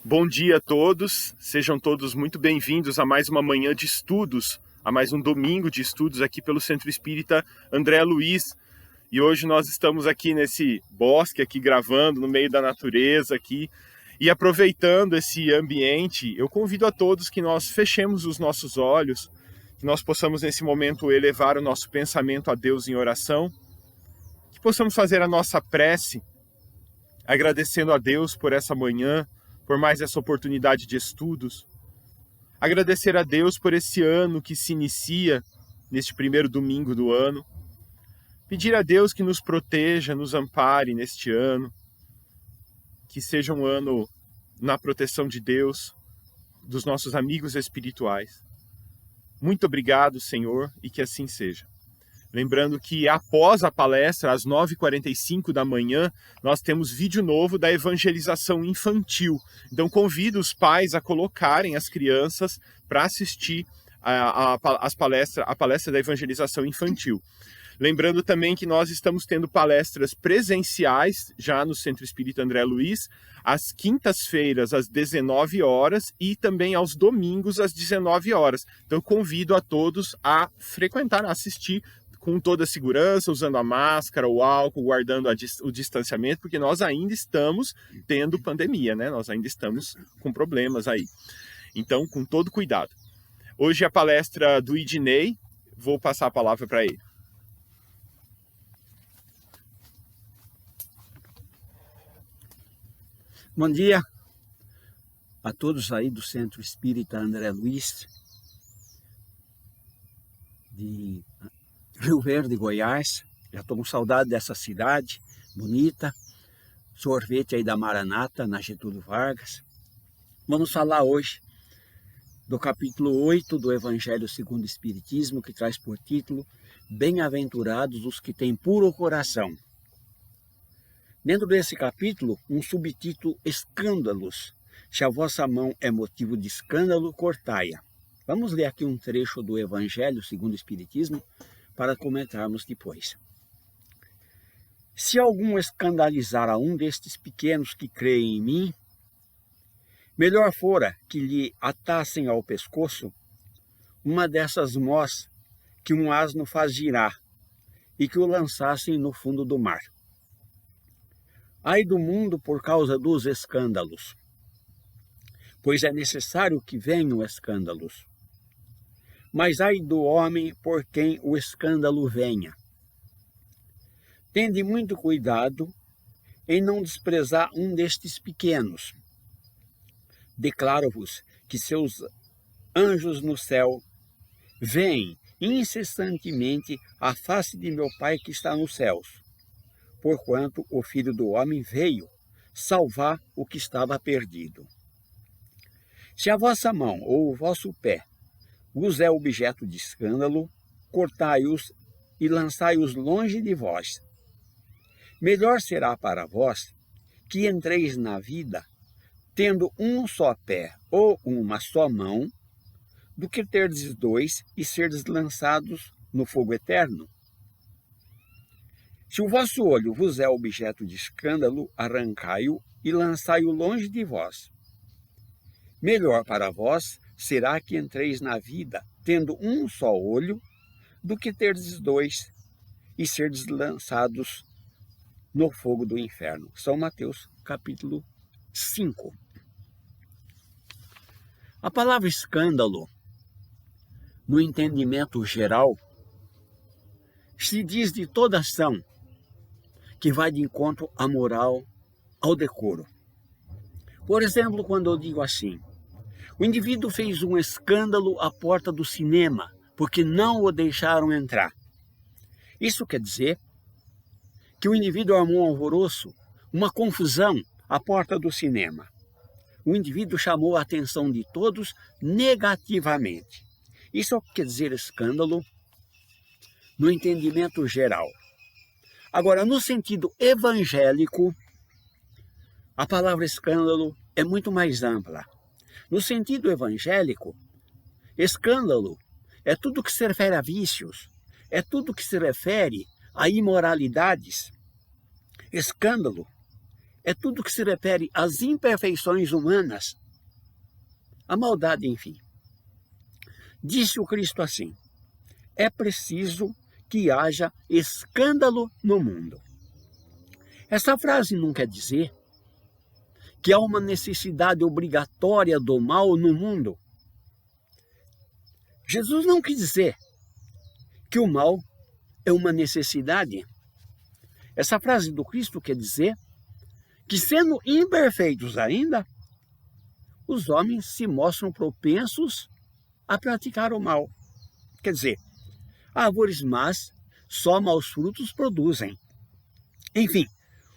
Bom dia a todos, sejam todos muito bem-vindos a mais uma manhã de estudos, a mais um domingo de estudos aqui pelo Centro Espírita André Luiz. E hoje nós estamos aqui nesse bosque, aqui gravando no meio da natureza aqui, e aproveitando esse ambiente, eu convido a todos que nós fechemos os nossos olhos, que nós possamos nesse momento elevar o nosso pensamento a Deus em oração, que possamos fazer a nossa prece, agradecendo a Deus por essa manhã, por mais essa oportunidade de estudos. Agradecer a Deus por esse ano que se inicia, neste primeiro domingo do ano. Pedir a Deus que nos proteja, nos ampare neste ano. Que seja um ano na proteção de Deus, dos nossos amigos espirituais. Muito obrigado, Senhor, e que assim seja. Lembrando que após a palestra, às 9h45 da manhã, nós temos vídeo novo da evangelização infantil. Então convido os pais a colocarem as crianças para assistir a palestra da evangelização infantil. Lembrando também que nós estamos tendo palestras presenciais já no Centro Espírita André Luiz, às quintas-feiras, às 19 horas e também aos domingos, às 19 horas. Então convido a todos a frequentar, a assistir com toda a segurança, usando a máscara, o álcool, guardando o distanciamento, porque nós ainda estamos tendo pandemia, né? Nós ainda estamos com problemas aí. Então, com todo cuidado. Hoje é a palestra do Idinei, vou passar a palavra para ele. Bom dia a todos aí do Centro Espírita André Luiz, de Rio Verde, Goiás. Já estou com saudade dessa cidade bonita. Sorvete aí da Maranata, na Getúlio Vargas. Vamos falar hoje do capítulo 8 do Evangelho segundo o Espiritismo, que traz por título Bem-aventurados os que têm puro coração. Dentro desse capítulo, um subtítulo Escândalos. Se a vossa mão é motivo de escândalo, cortai-a. Vamos ler aqui um trecho do Evangelho segundo o Espiritismo, para comentarmos depois. Se algum escandalizar a um destes pequenos que creem em mim, melhor fora que lhe atassem ao pescoço uma dessas mós que um asno faz girar e que o lançassem no fundo do mar. Ai do mundo por causa dos escândalos, pois é necessário que venham escândalos. Mas ai do homem por quem o escândalo venha. Tende muito cuidado em não desprezar um destes pequenos. Declaro-vos que seus anjos no céu veem incessantemente a face de meu Pai que está nos céus, porquanto o Filho do Homem veio salvar o que estava perdido. Se a vossa mão ou o vosso pé vos é objeto de escândalo, cortai-os e lançai-os longe de vós. Melhor será para vós que entreis na vida tendo um só pé ou uma só mão, do que terdes dois e serdes lançados no fogo eterno. Se o vosso olho vos é objeto de escândalo, arrancai-o e lançai-o longe de vós. Melhor para vós será que entreis na vida tendo um só olho, do que terdes dois e serdes lançados no fogo do inferno. São Mateus, capítulo 5. A palavra escândalo, no entendimento geral, se diz de toda ação que vai de encontro à moral, ao decoro. Por exemplo, quando eu digo assim: o indivíduo fez um escândalo à porta do cinema, porque não o deixaram entrar. Isso quer dizer que o indivíduo armou um alvoroço, uma confusão à porta do cinema. O indivíduo chamou a atenção de todos negativamente. Isso quer dizer escândalo no entendimento geral. Agora, no sentido evangélico, a palavra escândalo é muito mais ampla. No sentido evangélico, escândalo é tudo que se refere a vícios, é tudo que se refere a imoralidades. Escândalo é tudo que se refere às imperfeições humanas, a maldade, enfim. Disse o Cristo assim: é preciso que haja escândalo no mundo. Essa frase não quer dizer que há uma necessidade obrigatória do mal no mundo. Jesus não quis dizer que o mal é uma necessidade. Essa frase do Cristo quer dizer que, sendo imperfeitos ainda, os homens se mostram propensos a praticar o mal. Quer dizer, árvores más só maus frutos produzem. Enfim,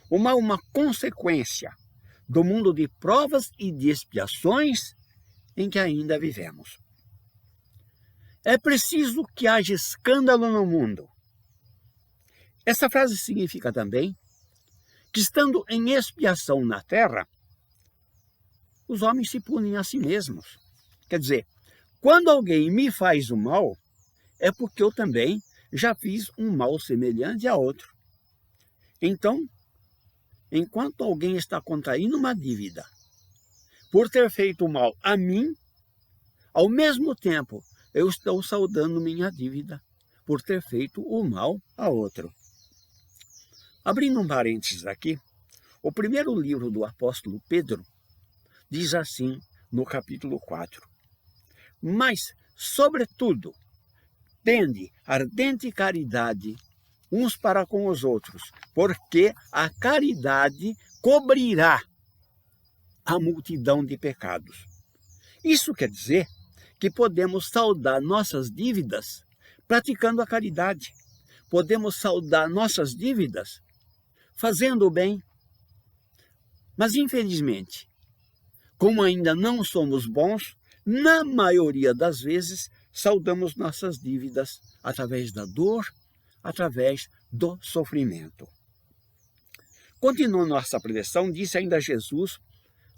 o mal é uma consequência do mundo de provas e de expiações em que ainda vivemos. É preciso que haja escândalo no mundo. Essa frase significa também que, estando em expiação na terra, os homens se punem a si mesmos. Quer dizer, quando alguém me faz o mal, é porque eu também já fiz um mal semelhante a outro. Então, enquanto alguém está contraindo uma dívida por ter feito mal a mim, ao mesmo tempo eu estou saldando minha dívida por ter feito o mal a outro. Abrindo um parênteses aqui, o primeiro livro do apóstolo Pedro diz assim no capítulo 4: mas, sobretudo, tende ardente caridade uns para com os outros, porque a caridade cobrirá a multidão de pecados. Isso quer dizer que podemos saldar nossas dívidas praticando a caridade. Podemos saldar nossas dívidas fazendo o bem. Mas, infelizmente, como ainda não somos bons, na maioria das vezes saldamos nossas dívidas através da dor, através do sofrimento. Continuando nossa preleção, disse ainda Jesus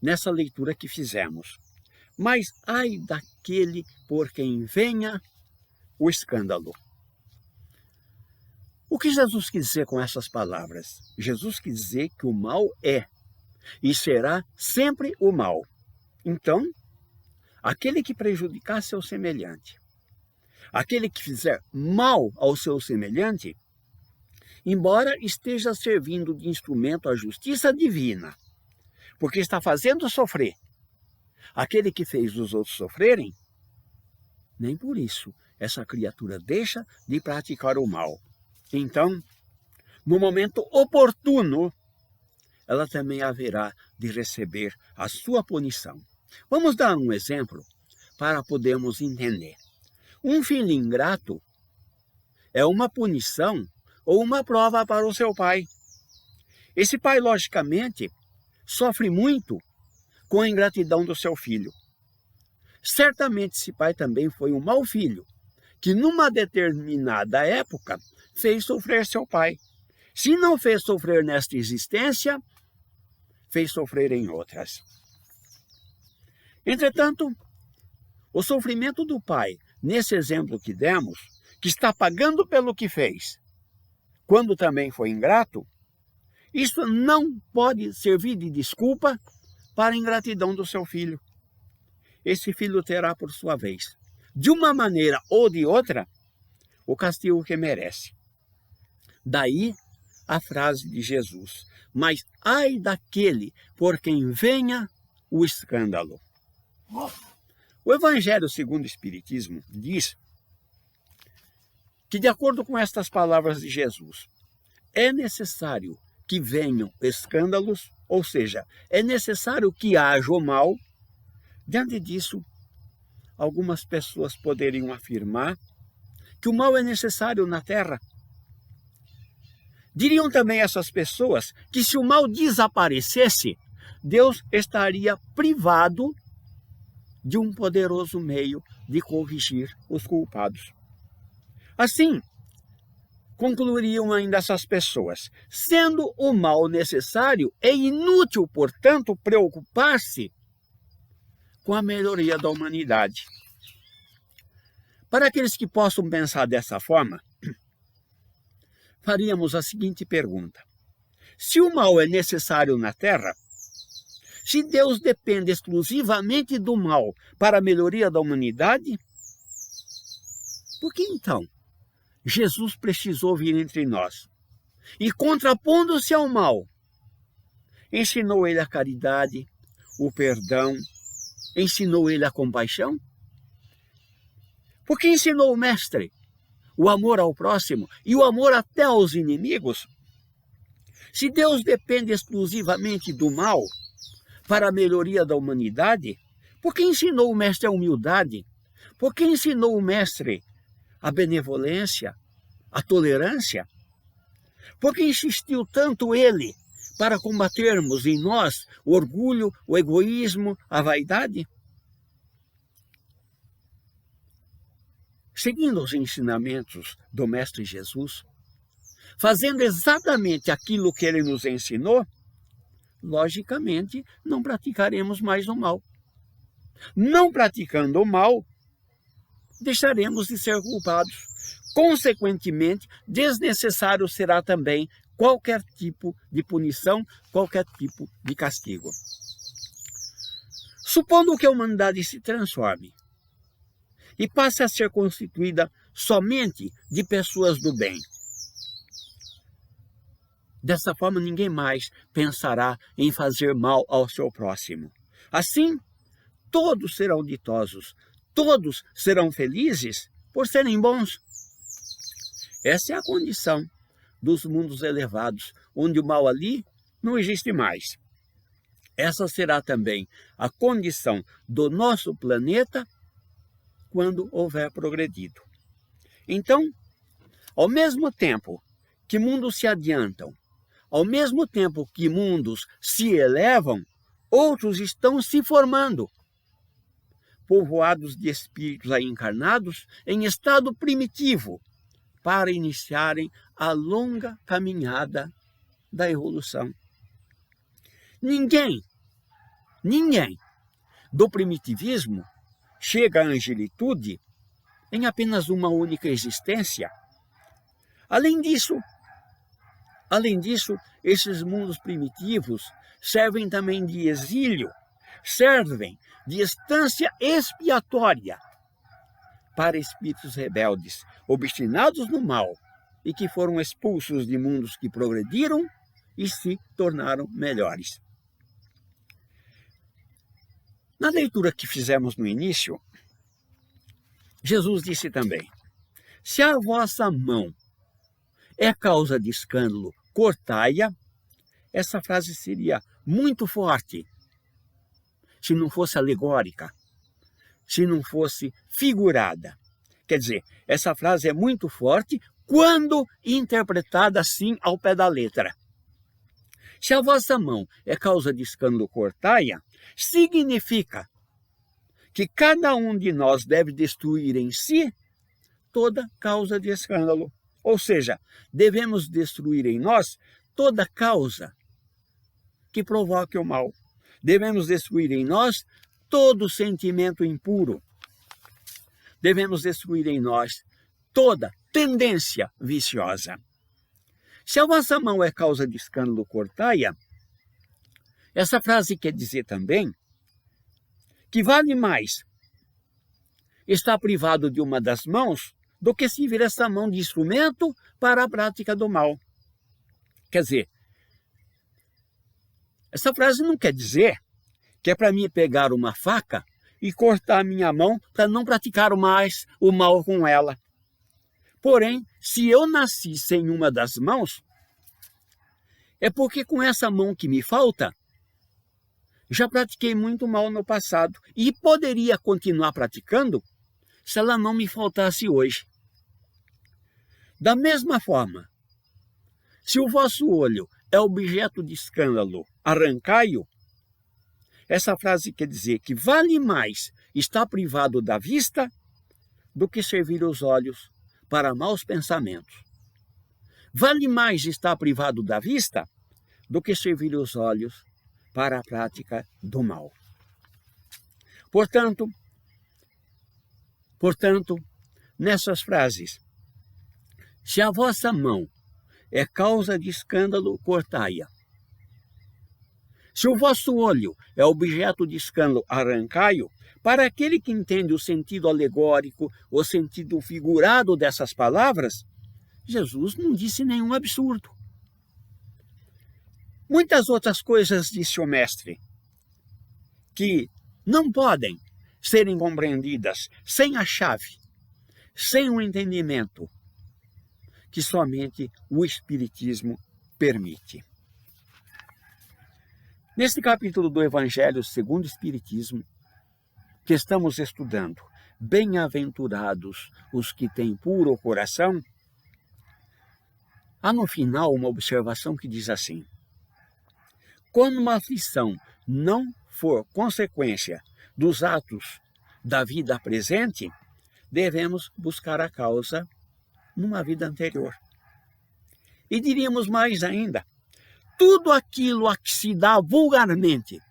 nessa leitura que fizemos: mas ai daquele por quem venha o escândalo. O que Jesus quis dizer com essas palavras? Jesus quis dizer que o mal é e será sempre o mal. Então, aquele que prejudicar seu semelhante, aquele que fizer mal ao seu semelhante, embora esteja servindo de instrumento à justiça divina, porque está fazendo sofrer aquele que fez os outros sofrerem, nem por isso essa criatura deixa de praticar o mal. Então, no momento oportuno, ela também haverá de receber a sua punição. Vamos dar um exemplo para podermos entender. Um filho ingrato é uma punição ou uma prova para o seu pai. Esse pai, logicamente, sofre muito com a ingratidão do seu filho. Certamente esse pai também foi um mau filho, que numa determinada época fez sofrer seu pai. Se não fez sofrer nesta existência, fez sofrer em outras. Entretanto, o sofrimento do pai, nesse exemplo que demos, que está pagando pelo que fez, quando também foi ingrato, isso não pode servir de desculpa para a ingratidão do seu filho. Esse filho terá, por sua vez, de uma maneira ou de outra, o castigo que merece. Daí a frase de Jesus: mas ai daquele por quem venha o escândalo. O Evangelho segundo o Espiritismo diz que, de acordo com estas palavras de Jesus, é necessário que venham escândalos, ou seja, é necessário que haja o mal. Diante disso, algumas pessoas poderiam afirmar que o mal é necessário na terra. Diriam também essas pessoas que, se o mal desaparecesse, Deus estaria privado de um poderoso meio de corrigir os culpados. Assim, concluiriam ainda essas pessoas: sendo o mal necessário, é inútil, portanto, preocupar-se com a melhoria da humanidade. Para aqueles que possam pensar dessa forma, faríamos a seguinte pergunta: Se o mal é necessário na terra, se Deus depende exclusivamente do mal para a melhoria da humanidade, por que então Jesus precisou vir entre nós? E contrapondo-se ao mal, ensinou ele a caridade, o perdão, ensinou ele a compaixão? Porque ensinou o Mestre o amor ao próximo e o amor até aos inimigos? Se Deus depende exclusivamente do mal para a melhoria da humanidade, por que ensinou o Mestre a humildade? Por que ensinou o Mestre a benevolência, a tolerância? Por que insistiu tanto ele para combatermos em nós o orgulho, o egoísmo, a vaidade? Seguindo os ensinamentos do Mestre Jesus, fazendo exatamente aquilo que ele nos ensinou, logicamente não praticaremos mais o mal. Não praticando o mal, deixaremos de ser culpados. Consequentemente, desnecessário será também qualquer tipo de punição, qualquer tipo de castigo. Supondo que a humanidade se transforme e passe a ser constituída somente de pessoas do bem, dessa forma ninguém mais pensará em fazer mal ao seu próximo. Assim, todos serão ditosos, todos serão felizes por serem bons. Essa é a condição dos mundos elevados, onde o mal ali não existe mais. Essa será também a condição do nosso planeta quando houver progredido. Então, ao mesmo tempo que mundos se adiantam, ao mesmo tempo que mundos se elevam, outros estão se formando, povoados de espíritos aí encarnados em estado primitivo, para iniciarem a longa caminhada da evolução. Ninguém do primitivismo chega à angelitude em apenas uma única existência. Além disso, esses mundos primitivos servem também de exílio, servem de estância expiatória para espíritos rebeldes, obstinados no mal e que foram expulsos de mundos que progrediram e se tornaram melhores. Na leitura que fizemos no início, Jesus disse também: se a vossa mão é causa de escândalo, cortai-a. Essa frase seria muito forte se não fosse alegórica, se não fosse figurada. Quer dizer, essa frase é muito forte quando interpretada assim ao pé da letra. Se a vossa mão é causa de escândalo, cortai-a, significa que cada um de nós deve destruir em si toda causa de escândalo. Ou seja, devemos destruir em nós toda causa que provoque o mal. Devemos destruir em nós todo sentimento impuro. Devemos destruir em nós toda tendência viciosa. Se a vossa mão é causa de escândalo, cortai-a, essa frase quer dizer também que vale mais estar privado de uma das mãos do que se vir essa mão de instrumento para a prática do mal. Quer dizer, essa frase não quer dizer que é para mim pegar uma faca e cortar a minha mão para não praticar mais o mal com ela. Porém, se eu nasci sem uma das mãos, é porque com essa mão que me falta, já pratiquei muito mal no passado e poderia continuar praticando se ela não me faltasse hoje. Da mesma forma, se o vosso olho é objeto de escândalo, arrancai-o. Essa frase quer dizer que vale mais estar privado da vista do que servir os olhos para maus pensamentos. Vale mais estar privado da vista do que servir os olhos para a prática do mal. Portanto, nessas frases, se a vossa mão é causa de escândalo, cortai-a. Se o vosso olho é objeto de escândalo, arrancai-o. Para aquele que entende o sentido alegórico, o sentido figurado dessas palavras, Jesus não disse nenhum absurdo. Muitas outras coisas disse o Mestre, que não podem serem compreendidas sem a chave, sem o entendimento que somente o Espiritismo permite. Neste capítulo do Evangelho segundo o Espiritismo, que estamos estudando, bem-aventurados os que têm puro coração, há no final uma observação que diz assim: quando uma aflição não for consequência dos atos da vida presente, devemos buscar a causa numa vida anterior. E diríamos mais ainda, tudo aquilo a que se dá vulgarmente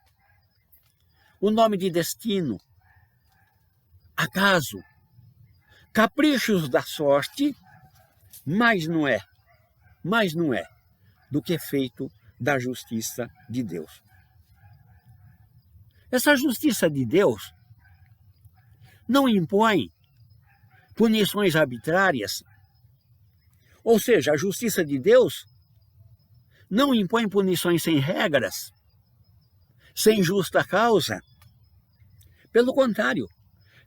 o nome de destino, acaso, caprichos da sorte, mais não é do que feito da justiça de Deus. Essa justiça de Deus não impõe punições arbitrárias, ou seja, a justiça de Deus não impõe punições sem regras, sem justa causa. Pelo contrário,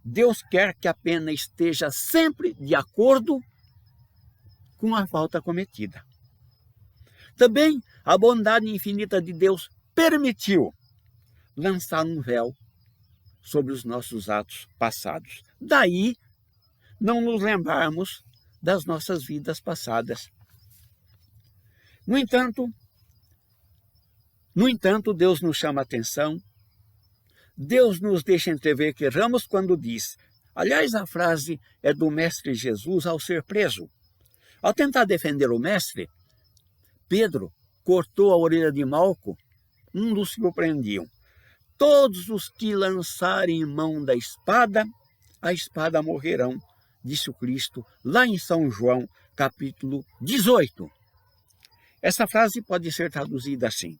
Deus quer que a pena esteja sempre de acordo com a falta cometida. Também a bondade infinita de Deus permitiu lançar um véu sobre os nossos atos passados. Daí, não nos lembrarmos das nossas vidas passadas. No entanto, Deus nos chama a atenção, Deus nos deixa entrever que erramos quando diz, aliás, a frase é do Mestre Jesus ao ser preso. Ao tentar defender o Mestre, Pedro cortou a orelha de Malco, um dos que o prendiam. Todos os que lançarem mão da espada, a espada morrerão, disse o Cristo, lá em São João, capítulo 18. Essa frase pode ser traduzida assim: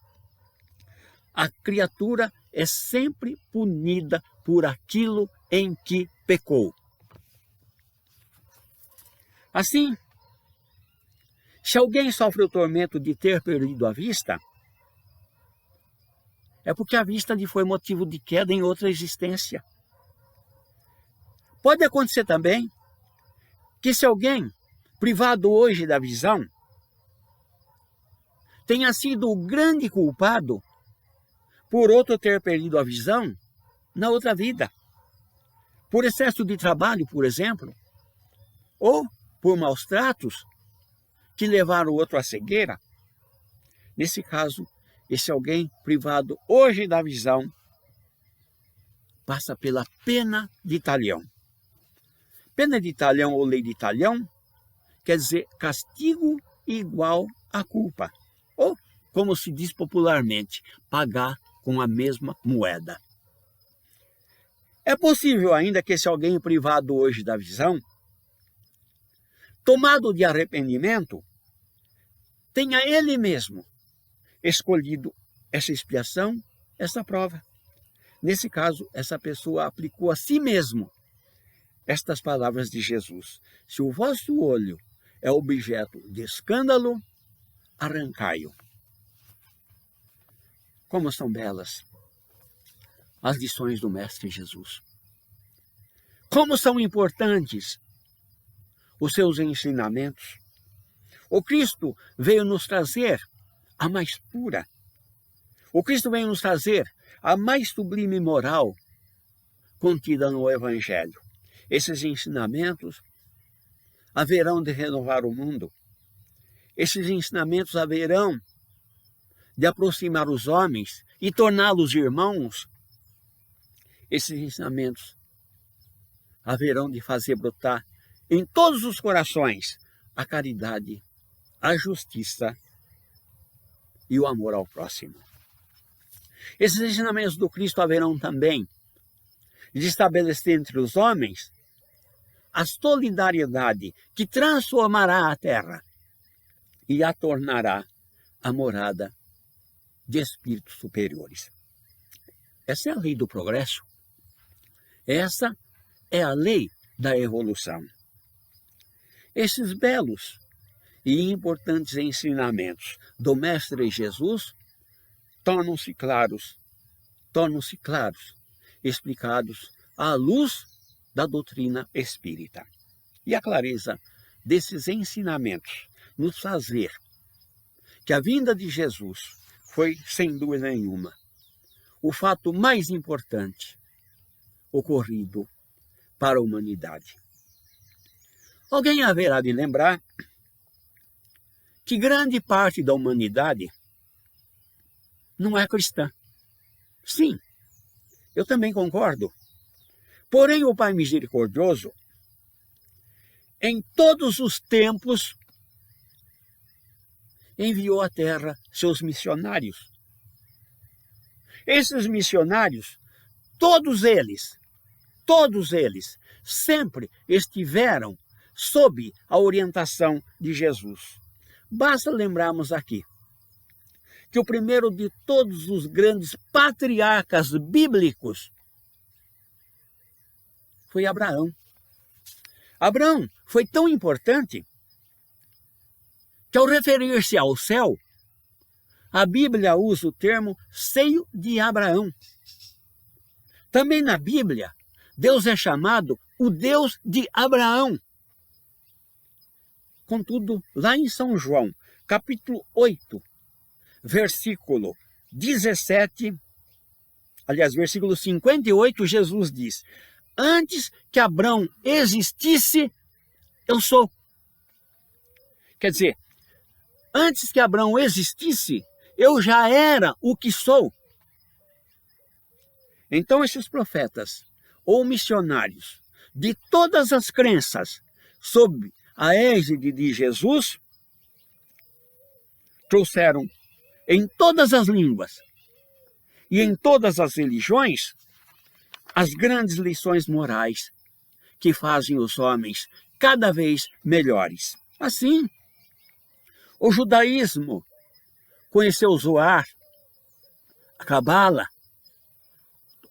a criatura é sempre punida por aquilo em que pecou. Assim, se alguém sofre o tormento de ter perdido a vista, é porque a vista lhe foi motivo de queda em outra existência. Pode acontecer também que se alguém privado hoje da visão tenha sido o grande culpado por outro ter perdido a visão na outra vida, por excesso de trabalho, por exemplo, ou por maus tratos que levaram o outro à cegueira. Nesse caso, esse alguém privado hoje da visão passa pela pena de talhão. Pena de talhão ou lei de talhão quer dizer castigo igual à culpa, ou, como se diz popularmente, pagar com a mesma moeda. É possível ainda que esse alguém privado hoje da visão, tomado de arrependimento, tenha ele mesmo escolhido essa expiação, essa prova. Nesse caso, essa pessoa aplicou a si mesmo estas palavras de Jesus: se o vosso olho é objeto de escândalo, arrancai-o. Como são belas as lições do Mestre Jesus. Como são importantes os seus ensinamentos. O Cristo veio nos trazer a mais pura. O Cristo veio nos trazer a mais sublime moral contida no Evangelho. Esses ensinamentos haverão de renovar o mundo. Esses ensinamentos haverão de aproximar os homens e torná-los irmãos. Esses ensinamentos haverão de fazer brotar em todos os corações a caridade, a justiça e o amor ao próximo. Esses ensinamentos do Cristo haverão também de estabelecer entre os homens a solidariedade que transformará a terra e a tornará a morada de espíritos superiores. Essa é a lei do progresso. Essa é a lei da evolução. Esses belos e importantes ensinamentos do Mestre Jesus tornam-se claros, explicados à luz da doutrina espírita. E a clareza desses ensinamentos nos faz ver que a vinda de Jesus foi, sem dúvida nenhuma, o fato mais importante ocorrido para a humanidade. Alguém haverá de lembrar que grande parte da humanidade não é cristã. Sim, eu também concordo. Porém, o Pai Misericordioso, em todos os tempos, enviou à Terra seus missionários. Esses missionários, todos eles, sempre estiveram sob a orientação de Jesus. Basta lembrarmos aqui que o primeiro de todos os grandes patriarcas bíblicos foi Abraão. Abraão foi tão importante que, ao referir-se ao céu, a Bíblia usa o termo seio de Abraão. Também na Bíblia, Deus é chamado o Deus de Abraão. Contudo, lá em São João, capítulo 8, versículo 17, aliás, versículo 58, Jesus diz: antes que Abraão existisse, eu sou. Quer dizer, antes que Abraão existisse, eu já era o que sou. Então, esses profetas ou missionários de todas as crenças sob a égide de Jesus trouxeram em todas as línguas e em todas as religiões as grandes lições morais que fazem os homens cada vez melhores. Assim, o judaísmo conheceu o Zohar, a Cabala,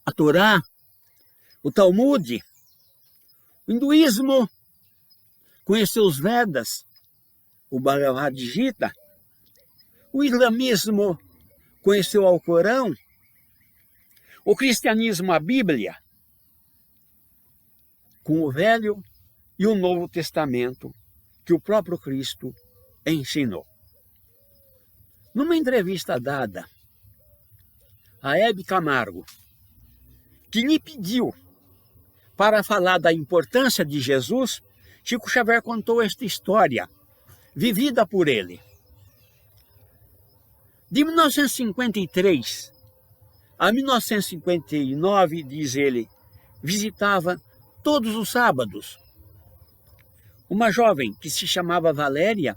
a Torá, o Talmud. O hinduísmo conheceu os Vedas, o Bhagavad Gita. O islamismo conheceu o Alcorão. O cristianismo, a Bíblia, com o Velho e o Novo Testamento que o próprio Cristo ensinou. Numa entrevista dada a Hebe Camargo, que lhe pediu para falar da importância de Jesus, Chico Xavier contou esta história, vivida por ele. De 1953 a 1959, diz ele, visitava todos os sábados uma jovem que se chamava Valéria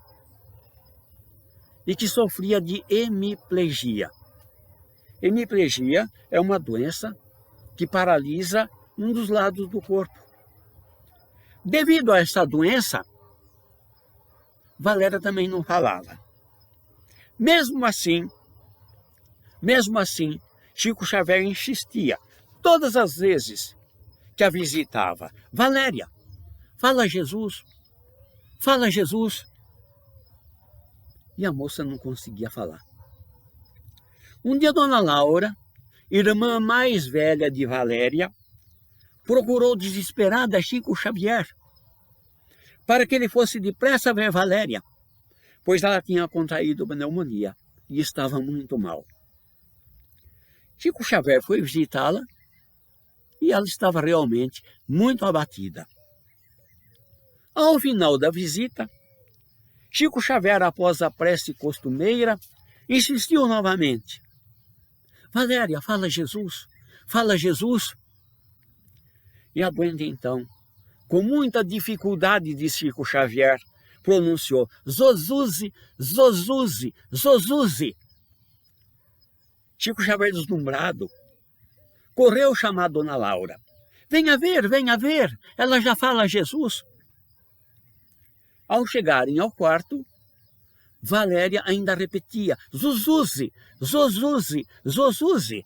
e que sofria de hemiplegia. Hemiplegia é uma doença que paralisa um dos lados do corpo. Devido a essa doença, Valéria também não falava. Mesmo assim, Chico Xavier insistia, todas as vezes que a visitava: Valéria, fala Jesus, fala Jesus. E a moça não conseguia falar. Um dia, Dona Laura, irmã mais velha de Valéria, procurou desesperada Chico Xavier para que ele fosse depressa ver Valéria, pois ela tinha contraído pneumonia e estava muito mal. Chico Xavier foi visitá-la e ela estava realmente muito abatida. Ao final da visita, Chico Xavier, após a prece costumeira, insistiu novamente: Valéria, fala Jesus, fala Jesus. E a doente, então, com muita dificuldade de Chico Xavier, pronunciou: Zozuzi, Zozuzi, Zozuzi. Chico Xavier, deslumbrado, correu chamar Dona Laura. Venha ver, ela já fala Jesus. Ao chegarem ao quarto, Valéria ainda repetia: Zuzuzi, Zozuzi, Zozuzi.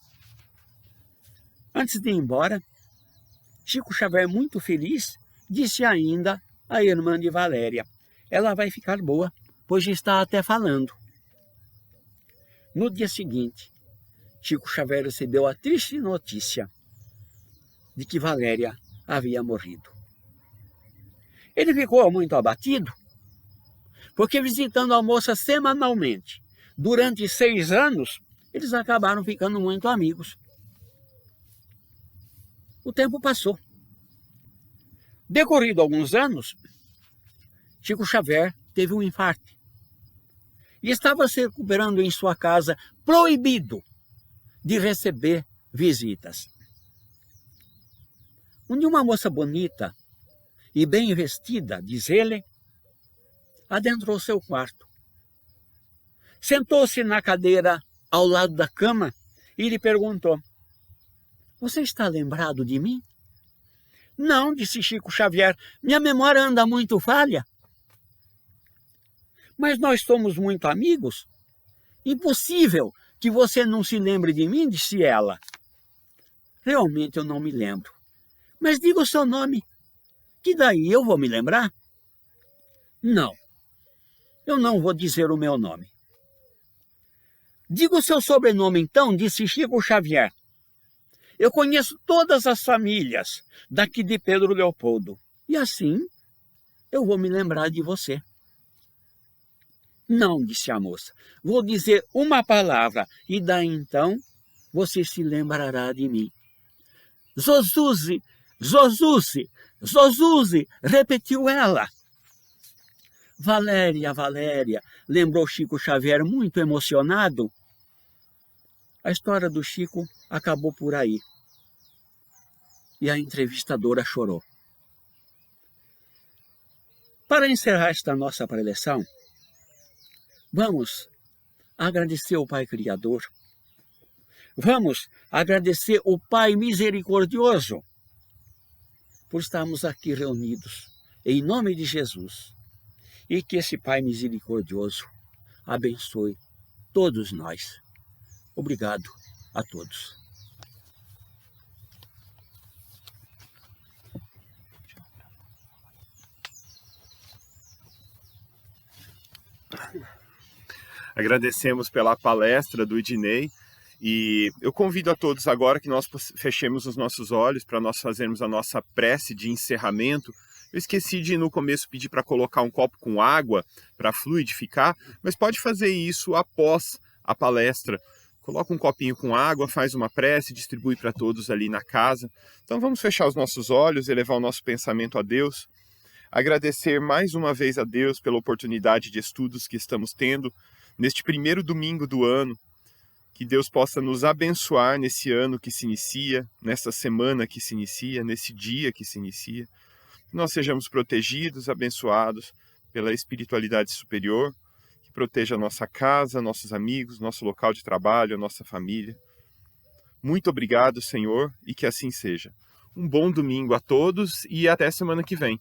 Antes de ir embora, Chico Xavier, muito feliz, disse ainda à irmã de Valéria: ela vai ficar boa, pois já está até falando. No dia seguinte, Chico Xavier recebeu a triste notícia de que Valéria havia morrido. Ele ficou muito abatido, porque visitando a moça semanalmente, durante 6 anos, eles acabaram ficando muito amigos. O tempo passou. Decorrido alguns anos, Chico Xavier teve um infarto e estava se recuperando em sua casa, proibido de receber visitas. Onde uma moça bonita e bem vestida, diz ele, adentrou seu quarto. Sentou-se na cadeira ao lado da cama e lhe perguntou: você está lembrado de mim? Não, disse Chico Xavier, minha memória anda muito falha. Mas nós somos muito amigos. Impossível que você não se lembre de mim, disse ela. Realmente eu não me lembro. Mas diga o seu nome, que daí eu vou me lembrar. Não, eu não vou dizer o meu nome. Diga o seu sobrenome então, disse Chico Xavier. Eu conheço todas as famílias daqui de Pedro Leopoldo. E assim eu vou me lembrar de você. Não, disse a moça. Vou dizer uma palavra e daí então você se lembrará de mim. Zozuzi, Zozuzi, Zozuzi, repetiu ela. Valéria, Valéria, lembrou Chico Xavier muito emocionado. A história do Chico acabou por aí. E a entrevistadora chorou. Para encerrar esta nossa preleção, vamos agradecer o Pai Criador. Vamos agradecer o Pai Misericordioso por estarmos aqui reunidos em nome de Jesus. E que esse Pai Misericordioso abençoe todos nós. Obrigado a todos. Agradecemos pela palestra do Ednei e eu convido a todos agora que nós fechemos os nossos olhos para nós fazermos a nossa prece de encerramento. Eu esqueci de no começo pedir para colocar um copo com água para fluidificar, mas pode fazer isso após a palestra. Coloca um copinho com água, faz uma prece, distribui para todos ali na casa. Então vamos fechar os nossos olhos, elevar o nosso pensamento a Deus. Agradecer mais uma vez a Deus pela oportunidade de estudos que estamos tendo neste primeiro domingo do ano. Que Deus possa nos abençoar nesse ano que se inicia, nessa semana que se inicia, nesse dia que se inicia. Que nós sejamos protegidos, abençoados pela espiritualidade superior, que proteja a nossa casa, nossos amigos, nosso local de trabalho, a nossa família. Muito obrigado, Senhor, e que assim seja. Um bom domingo a todos e até semana que vem.